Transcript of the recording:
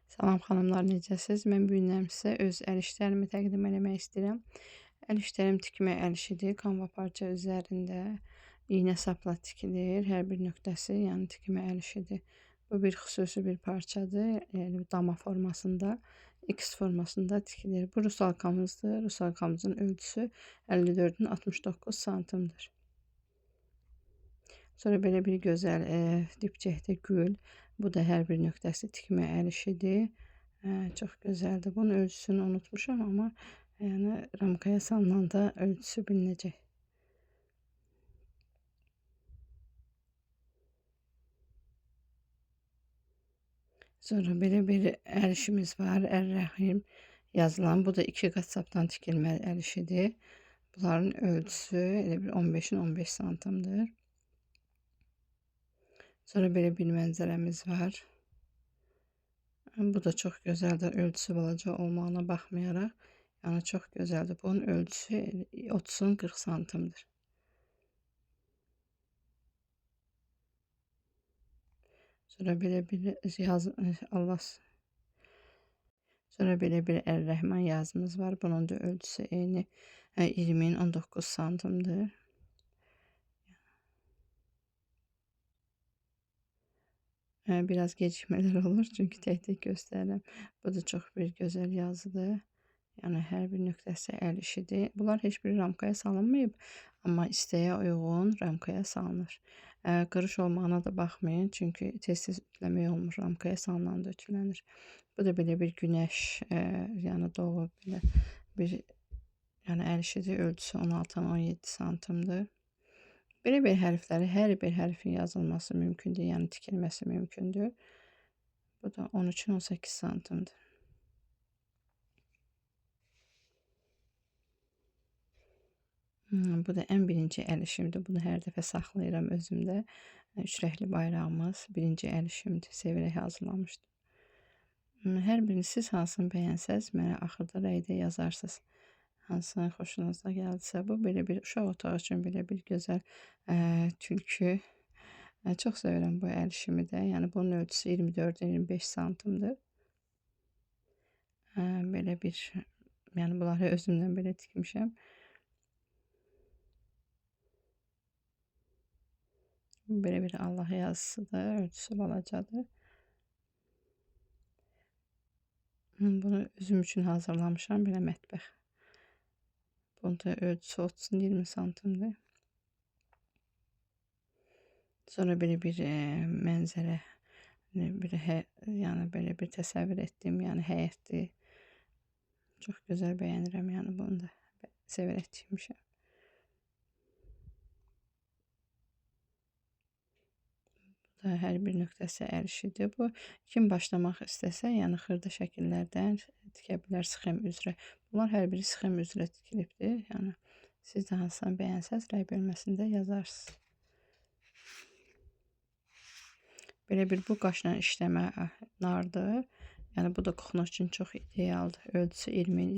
Salam xanımlar, necəsiz? Mən bu günlər sizə öz əl işlərimi təqdim eləmək istəyirəm. Əl işlərim tikmə əl işidir. Canva parça üzərində iynə sapla tikilir. Hər bir nöqtəsi, yəni tikmə əl işidir. Bu bir xüsusi bir parçadır. Dama formasında, X formasında tikilir. Bu rusalkamızdır. Rusalkamızın ölçüsü 54-ün 69 santimdir. Sonra belə bir gözəl dipçəkdə gül. Bu da hər bir nöqtəsi tikmə əl işidir. Çox gözəldir. Bunun ölçüsünü unutmuşam, amma yəni ramkaya salınanda ölçüsü bilinəcək. Sonra belə bir əl işimiz var. Ər-Rəhim yazılan. Bu da 2 qat sapdan tikilmə əl işidir. Bunların ölçüsü elə bir 15-in 15 santimdir. Sonra belə bir mənzərəmiz var. Bu da çox gözəldir, ölçüsü balaca olmağına baxmayaraq. Yəni çox gözəldir. Bunun ölçüsü 30-un 40 santimdir. Sonra belə bir Sonra belə bir Ər-Rəhman yazımız var. Bunun da ölçüsü eyni 20-in 19 santimdir. Biraz gecikmələr olur, çünki tək-tək göstərirəm. Bu da çox bir gözəl yazıdır. Yəni hər bir nöqtəsi əl işidir. Bunlar heç bir ramkaya salınmayıb, amma istəyə uyğun ramkaya salınır. Qırış olmağına da baxmayın, çünki tez-tez ütüləmək olmur, ramkaya salınanda ütülənir. Bu da belə bir günəş, yəni doğu belə bir yəni əl işidir. Ölçüsü 16-dan 17 santimdir. Belə bir hərfləri, hər bir hərfin yazılması mümkündür, yəni tikilməsi mümkündür. Bu da 13-ün 18 santimdir. Bu da ən birinci əl işimdir. Bunu hər dəfə saxlayıram özümdə. 3 rəngli bayrağımız birinci əl işimdir. Sevirək hazırlamışdım. Hər birini siz hansını bəyənsəz, mənə axırda rəydə yazarsınız. Hansının xoşunuza gəldisə. Bu belə bir uşaq otağı üçün belə bir gözəl tülkü. Çox sevirəm bu əl işimi də. Yəni bunun ölçüsü 24-dən 25 santimdir. Belə bir, yəni bunları özümdən belə tikmişəm. Belə bir Allah yazısıdır. Ölçüsü balacadır. Bunu özüm üçün hazırlamışam. Belə mətbəx. Bunun da ölçüsü 30-un 20 santimdir. Sonra belə bir mənzərə, yəni belə bir təsəvvür etdim. Yəni həyətdir. Çox gözəl bəyənirəm. Yəni bunu da sevərək tikmişəm. Hər bir nöqtəsi əl işidir. Bu kim başlamaq istəsə, yəni xırda şəkillərdən tikə bilər sxem üzrə. Bunlar hər biri sxem üzrə tikilibdir. Yəni siz də hansını bəyənsəz, rəy bölməsində yazarsınız. Belə bir bu qaşla işləmə nardır. Yəni bu da kuxna üçün çox idealdır. Ölçüsü 20